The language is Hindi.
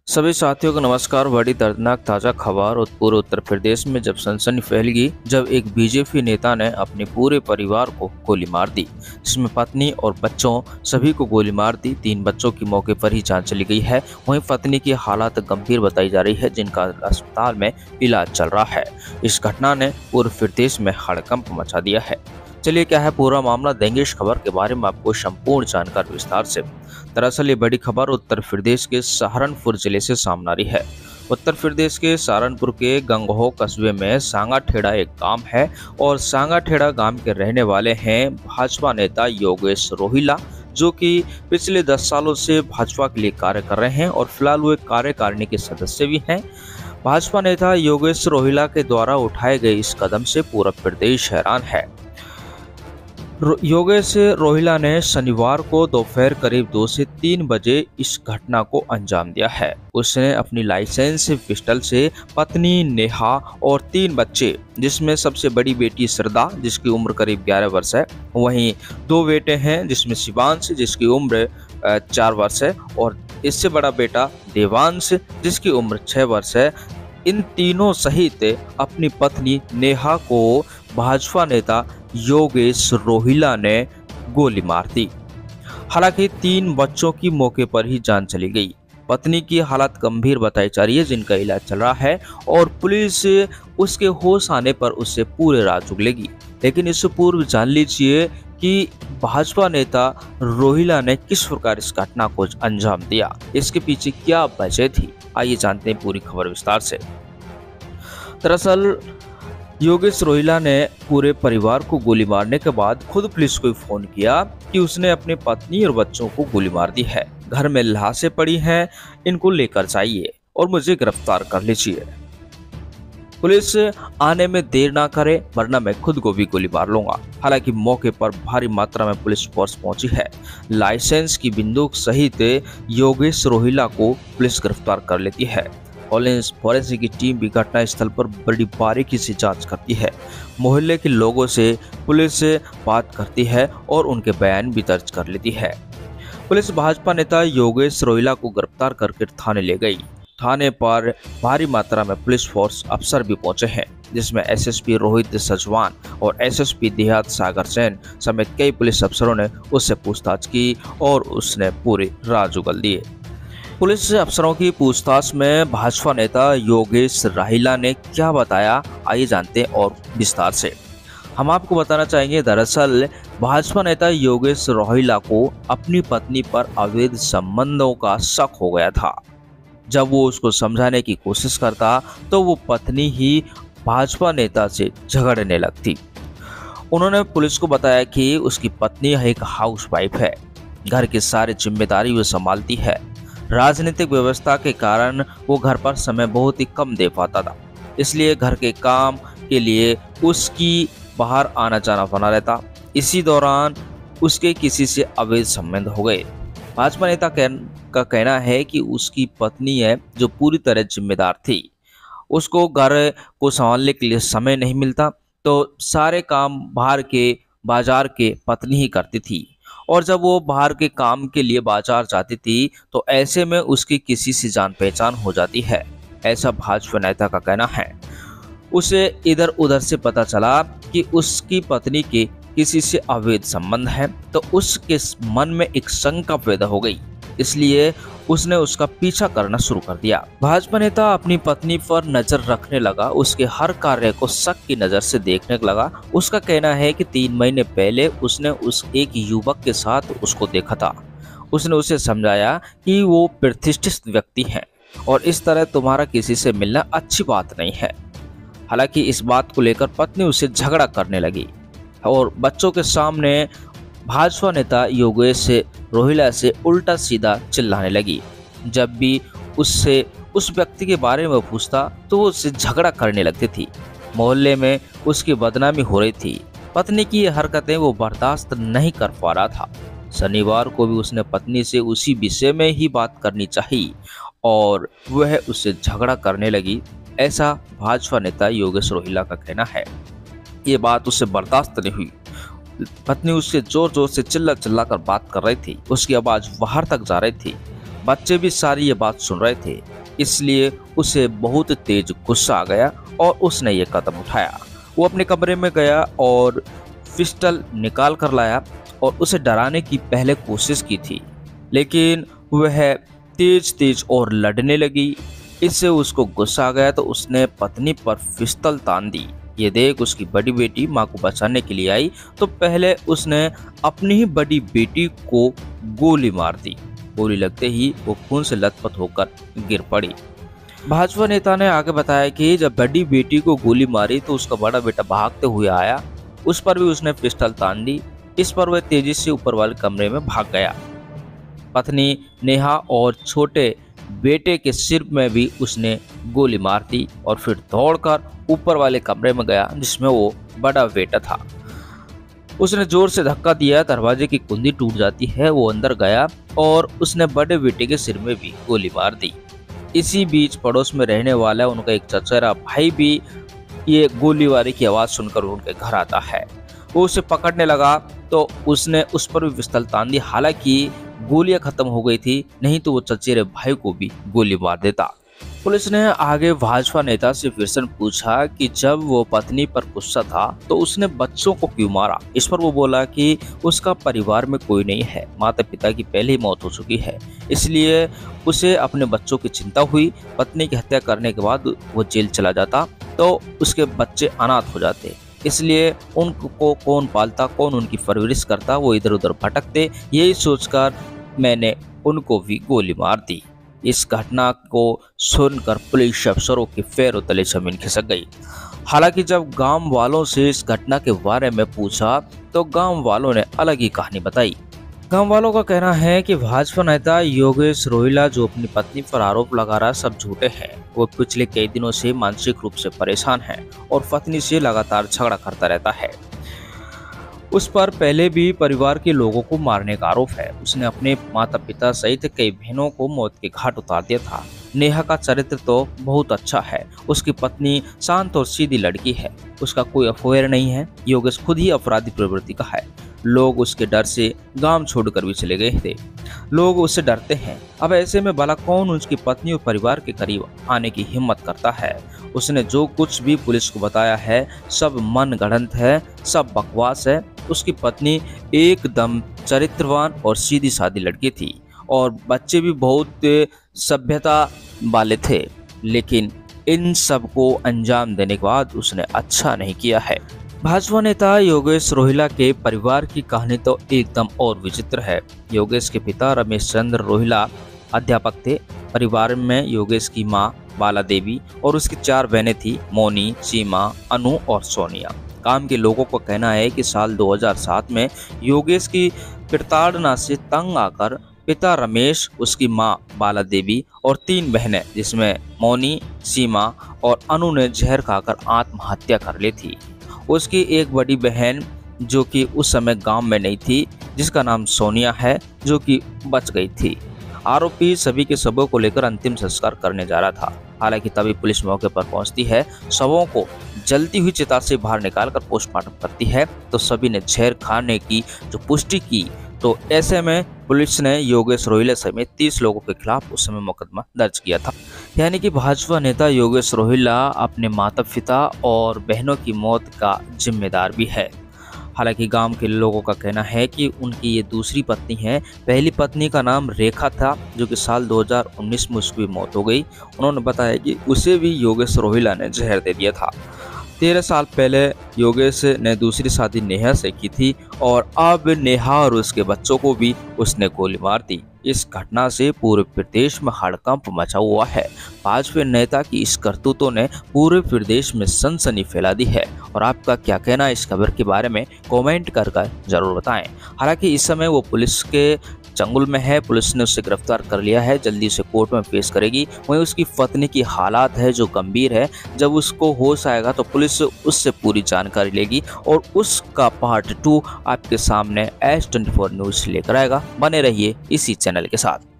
सभी साथियों को नमस्कार। बड़ी दर्दनाक ताज़ा खबर पूरे उत्तर प्रदेश में जब सनसनी फैल गई, जब एक बीजेपी नेता ने अपने पूरे परिवार को गोली मार दी, जिसमें पत्नी और बच्चों सभी को गोली मार दी। 3 बच्चों की मौके पर ही जान चली गई है। वहीं पत्नी की हालत गंभीर बताई जा रही है, जिनका अस्पताल में इलाज चल रहा है। इस घटना ने पूरे प्रदेश में हड़कंप मचा दिया है। चलिए क्या है पूरा मामला, देंगे इस खबर के बारे में आपको संपूर्ण जानकारी विस्तार से। दरअसल ये बड़ी खबर उत्तर प्रदेश के सहारनपुर जिले से सामने आ रही है। उत्तर प्रदेश के सहारनपुर के गंगोह कस्बे में सांगाठेड़ा एक गांव है और सांगाठेड़ा गांव के रहने वाले हैं भाजपा नेता योगेश रोहिला, जो कि पिछले 10 सालों से भाजपा के लिए कार्य कर रहे हैं और फिलहाल वो एक कार्यकारिणी के सदस्य भी हैं। भाजपा नेता योगेश रोहिला के द्वारा उठाए गए इस कदम से पूरा प्रदेश हैरान है। योगेश रोहिला ने शनिवार को दोपहर करीब 2 से 3 बजे इस घटना को अंजाम दिया है। उसने अपनी लाइसेंस पिस्टल से पत्नी नेहा और 3 बच्चे, जिसमें सबसे बड़ी बेटी श्रद्धा जिसकी उम्र करीब 11 वर्ष है, वहीं 2 बेटे हैं जिसमें शिवांश जिसकी उम्र 4 वर्ष है और इससे बड़ा बेटा देवांश जिसकी उम्र 6 वर्ष है। इन तीनों सहित अपनी पत्नी नेहा को भाजपा नेता योगेश रोहिला ने गोली मार दी। हालांकि 3 बच्चों की मौके पर ही जान चली गई। पत्नी की हालत गंभीर बताई जा रही है, जिनका इलाज चल रहा है और पुलिस उसके होश आने पर उससे पूरे राज उगलेगी। लेकिन इससे पूर्व जान लीजिए कि भाजपा नेता रोहिला ने किस प्रकार इस घटना को अंजाम दिया, इसके पीछे क्या वजह थी। आइए जानते हैं पूरी खबर विस्तार से। दरअसल योगेश रोहिला ने पूरे परिवार को गोली मारने के बाद खुद पुलिस को फोन किया कि उसने अपने पत्नी और बच्चों को गोली मार दी है। घर में लाशें पड़ी हैं, इनको लेकर जाइए और मुझे गिरफ्तार कर लीजिए। पुलिस आने में देर ना करे वरना मैं खुद को भी गोली मार लूंगा। हालांकि मौके पर भारी मात्रा में पुलिस फोर्स पहुंची है। लाइसेंस की बंदूक सहित योगेश रोहिला को पुलिस गिरफ्तार कर लेती है। फॉरेंसिक की टीम भी घटना स्थल पर बड़ी बारीकी से जांच करती है। मोहल्ले के लोगों से पुलिस बात करती है और उनके बयान भी दर्ज कर लेती है। पुलिस भाजपा नेता योगेश रोहिला को गिरफ्तार करके थाने ले गई। थाने पर भारी मात्रा में पुलिस फोर्स अफसर भी पहुंचे हैं, जिसमें एसएसपी रोहित सचवान और एसएसपी देहात सागर जैन समेत कई पुलिस अफसरों ने उससे पूछताछ की और उसने पूरे राज उगल दिए। पुलिस अफसरों की पूछताछ में भाजपा नेता योगेश रोहिला ने क्या बताया, आइए जानते हैं और विस्तार से। हम आपको बताना चाहेंगे, दरअसल भाजपा नेता योगेश रोहिला को अपनी पत्नी पर अवैध संबंधों का शक हो गया था। जब वो उसको समझाने की कोशिश करता तो वो पत्नी ही भाजपा नेता से झगड़ने लगती। उन्होंने पुलिस को बताया कि उसकी पत्नी एक हाउसवाइफ है, घर की सारी जिम्मेदारी वो संभालती है। राजनीतिक व्यवस्था के कारण वो घर पर समय बहुत ही कम दे पाता था, इसलिए घर के काम के लिए उसकी बाहर आना जाना बना रहता। इसी दौरान उसके किसी से अवैध संबंध हो गए। भाजपा नेता का कहना है कि उसकी पत्नी है जो पूरी तरह जिम्मेदार थी। उसको घर को संभालने के लिए समय नहीं मिलता, तो सारे काम बाहर के बाजार के पत्नी ही करती थी और जब वो बाहर के काम के लिए बाजार जाती थी तो ऐसे में उसकी किसी से जान पहचान हो जाती है, ऐसा भाजपा नेता का कहना है। उसे इधर उधर से पता चला कि उसकी पत्नी के किसी से अवैध संबंध है, तो उसके मन में एक शंका पैदा हो गई, इसलिए उसने उसका पीछा करना शुरू कर दिया। भाजपा नेता अपनी पत्नी पर नजर रखने लगा, उसके हर कार्य को शक की नजर से देखने लगा। उसका कहना है कि 3 महीने पहले उसने उस एक युवक के साथ उसको देखा था। उसने उसे समझाया कि वो प्रतिष्ठित व्यक्ति है और इस तरह तुम्हारा किसी से मिलना अच्छी बात नहीं है। हालांकि इस बात को लेकर पत्नी उससे झगड़ा करने लगी और बच्चों के सामने भाजपा नेता योगेश रोहिला से उल्टा सीधा चिल्लाने लगी। जब भी उससे उस व्यक्ति के बारे में पूछता तो वो उससे झगड़ा करने लगती थी। मोहल्ले में उसकी बदनामी हो रही थी। पत्नी की ये हरकतें वो बर्दाश्त नहीं कर पा रहा था। शनिवार को भी उसने पत्नी से उसी विषय में ही बात करनी चाहिए और वह उससे झगड़ा करने लगी, ऐसा भाजपा नेता योगेश रोहिला का कहना है। ये बात उससे बर्दाश्त नहीं हुई। पत्नी उससे जोर जोर से चिल्ला चिल्ला कर बात कर रही थी। उसकी आवाज बाहर तक जा रही थी। बच्चे भी सारी ये बात सुन रहे थे, इसलिए उसे बहुत तेज गुस्सा आ गया और उसने ये कदम उठाया। वो अपने कमरे में गया और पिस्टल निकाल कर लाया और उसे डराने की पहले कोशिश की थी, लेकिन वह तेज तेज और लड़ने लगी। इससे उसको गुस्सा आ गया तो उसने पत्नी पर पिस्टल तान दी। ये देख उसकी बड़ी बेटी माँ को बचाने के लिए आई तो पहले उसने अपनी ही बड़ी बेटी को गोली मार दी। गोली लगते ही वो खून से लथपथ होकर गिर पड़ी। भाजपा नेता ने आगे बताया कि जब बड़ी बेटी को गोली मारी तो उसका बड़ा बेटा भागते हुए आया, उस पर भी उसने पिस्टल तान दी। इस पर वह तेजी से ऊपर वाले कमरे में भाग गया। पत्नी नेहा और छोटे बेटे के सिर में भी उसने गोली मार दी और फिर दौड़कर ऊपर वाले कमरे में गया जिसमें वो बड़ा बेटा था। उसने जोर से धक्का दिया, दरवाजे की कुंडी टूट जाती है। वो अंदर गया और उसने बड़े बेटे के सिर में भी गोली मार दी। इसी बीच पड़ोस में रहने वाला उनका एक चचेरा भाई भी ये गोलीबारी की आवाज़ सुनकर उनके घर आता है। वो उसे पकड़ने लगा तो उसने उस पर भी पिस्टल तान दी। हालांकि गोलियां खत्म हो गई थी, नहीं तो वो चचेरे भाई को भी गोली मार देता। पुलिस ने आगे भाजपा नेता से फिर से पूछा कि जब वो पत्नी पर गुस्सा था तो उसने बच्चों को क्यों मारा। इस पर वो बोला कि उसका परिवार में कोई नहीं है, माता पिता की पहले ही मौत हो चुकी है, इसलिए उसे अपने बच्चों की चिंता हुई। पत्नी की हत्या करने के बाद वो जेल चला जाता तो उसके बच्चे अनाथ हो जाते, इसलिए उनको कौन पालता, कौन उनकी परवरिश करता, वो इधर उधर भटकते। यही सोचकर मैंने उनको भी गोली मार दी। इस घटना को सुनकर पुलिस अफसरों के पैरों तले जमीन खिसक गई। हालांकि जब गांव वालों से इस घटना के बारे में पूछा तो गांव वालों ने अलग ही कहानी बताई। गांव वालों का कहना है कि भाजपा नेता योगेश रोहिला जो अपनी पत्नी पर आरोप लगा रहा सब झूठे हैं। वो पिछले कई दिनों से मानसिक रूप से परेशान है और पत्नी से लगातार झगड़ा करता रहता है। उस पर पहले भी परिवार के लोगों को मारने का आरोप है। उसने अपने माता पिता सहित कई बहनों को मौत के घाट उतार दिया था। नेहा का चरित्र तो बहुत अच्छा है। उसकी पत्नी शांत और सीधी लड़की है। उसका कोई अफेयर नहीं है। योगेश खुद ही अपराधी प्रवृत्ति का है। लोग उसके डर से गांव छोड़कर भी चले गए थे। लोग उससे डरते हैं। अब ऐसे में भला कौन उसकी पत्नी और परिवार के करीब आने की हिम्मत करता है। उसने जो कुछ भी पुलिस को बताया है सब मनगढ़ंत है, सब बकवास है। उसकी पत्नी एकदम चरित्रवान और सीधी सादी लड़की थी और बच्चे भी बहुत सभ्यता वाले थे, लेकिन इन सब को अंजाम देने के बाद उसने अच्छा नहीं किया है। भाजपा नेता योगेश रोहिला के परिवार की कहानी तो एकदम और विचित्र है। योगेश के पिता रमेश चंद्र रोहिला अध्यापक थे। परिवार में योगेश की मां बाला देवी और उसकी 4 बहनें थी, मोनी, सीमा, अनु और सोनिया। काम के लोगों का कहना है कि साल 2007 में योगेश की प्रताड़ना से तंग आकर पिता रमेश, उसकी मां बाला देवी और 3 बहनें जिसमें मोनी, सीमा और अनु ने जहर खाकर आत्महत्या कर ली थी। उसकी एक बड़ी बहन जो कि उस समय गांव में नहीं थी, जिसका नाम सोनिया है, जो कि बच गई थी। आरोपी सभी के शवों को लेकर अंतिम संस्कार करने जा रहा था। हालांकि तभी पुलिस मौके पर पहुंचती है, शवों को जलती हुई चिता से बाहर निकालकर पोस्टमार्टम करती है तो सभी ने जहर खाने की जो पुष्टि की। तो ऐसे में पुलिस ने योगेश रोहिला समेत 30 लोगों के खिलाफ उस समय मुकदमा दर्ज किया था। यानी कि भाजपा नेता योगेश रोहिला अपने माता पिता और बहनों की मौत का जिम्मेदार भी है। हालांकि गांव के लोगों का कहना है कि उनकी ये दूसरी पत्नी है। पहली पत्नी का नाम रेखा था, जो कि साल 2019 में उसकी मौत हो गई। उन्होंने बताया कि उसे भी योगेश रोहिला ने जहर दे दिया था। 13 साल पहले योगेश ने दूसरी शादी नेहा से की थी और अब नेहा और उसके बच्चों को भी उसने गोली मार दी। इस घटना से पूरे प्रदेश में हड़कंप मचा हुआ है। भाजपा नेता की इस करतूतों ने पूरे प्रदेश में सनसनी फैला दी है। और आपका क्या कहना है इस खबर के बारे में कमेंट कर जरूर बताएं। हालांकि इस समय वो पुलिस के चंगुल में है। पुलिस ने उसे गिरफ्तार कर लिया है, जल्दी से कोर्ट में पेश करेगी। वहीं उसकी पत्नी की हालात है जो गंभीर है। जब उसको होश आएगा तो पुलिस उससे पूरी जानकारी लेगी और उसका पार्ट 2 आपके सामने S24 न्यूज़ लेकर आएगा। बने रहिए इसी चैनल के साथ।